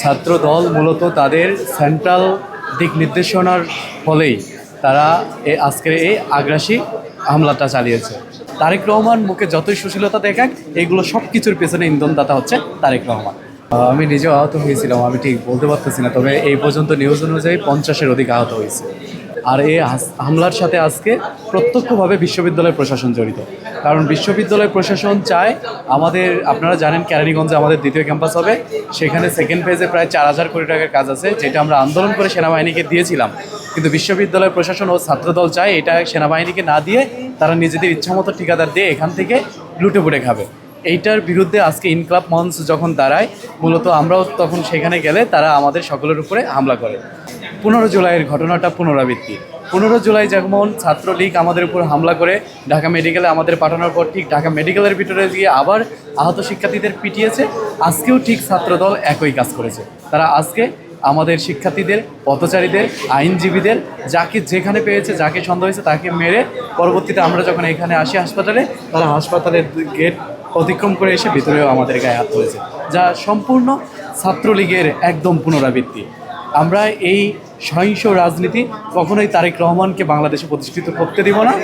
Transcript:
ছাত্র দল মূলত তাদের সেন্ট্রাল দিক নির্দেশনার ফলেই তারা আজকের এই আগ্রাসী হামলাটা চালিয়েছে। তারেক রহমান মুখে যতই সুশীলতা দেখাক, এগুলো সব কিছুর পেছনে ইন্ধনদাতা হচ্ছে তারেক রহমান। আমি নিজেও আহত হয়েছিলাম, আমি ঠিক বলতে পারতেছি না, তবে এই পর্যন্ত নিউজ অনুযায়ী 50-এর অধিক আহত হয়েছে। আর এই হামলার সাথে আজকে প্রত্যক্ষভাবে বিশ্ববিদ্যালয় প্রশাসন জড়িত, কারণ বিশ্ববিদ্যালয় প্রশাসন চায় আমাদের, আপনারা জানেন কেরানীগঞ্জে আমাদের দ্বিতীয় ক্যাম্পাস হবে, সেখানে সেকেন্ড ফেজে প্রায় 4000 কোটি টাকার কাজ আছে, যেটা আমরা আন্দোলন করে সেনাবাহিনীকে দিয়েছিলাম। কিন্তু বিশ্ববিদ্যালয় প্রশাসন ও ছাত্রদল চায় এটা সেনাবাহিনীকে না দিয়ে তারা নিজেদের ইচ্ছামতো ঠিকাদার দিয়ে এখান থেকে লুটে পুটে খাবে। এইটার বিরুদ্ধে আজকে ইনকলাব মঞ্চ যখন দাঁড়ায়, মূলত আমরাও তখন সেখানে গেলে তারা আমাদের সকলের উপরে হামলা করে। 15 জুলাইয়ের ঘটনাটা পুনরাবৃত্তি। 15 জুলাই যেমন ছাত্রলীগ আমাদের উপর হামলা করে ঢাকা মেডিকেলে আমাদের পাঠানোর পর ঠিক ঢাকা মেডিকেলের ভিতরে গিয়ে আবার আহত শিক্ষার্থীদের পিটিয়েছে, আজকেও ঠিক ছাত্রদল একই কাজ করেছে। তারা আজকে আমাদের শিক্ষার্থীদের, পথচারীদের, আইনজীবীদের, যাকে যেখানে পেয়েছে, যাকে সন্দেহ হয়েছে তাকে মেরে পরবর্তীতে আমরা যখন এখানে আসি হাসপাতালে, তারা হাসপাতালের গেট অতিক্রম করে এসে ভিতরেও আমাদের গায়ে হাত তুলেছে, যা সম্পূর্ণ ছাত্রলীগের একদম পুনরাবৃত্তি। আমরা এই সহিংস রাজনীতি কখনোই তারেক রহমানকে বাংলাদেশে প্রতিষ্ঠিত করতে দিব না।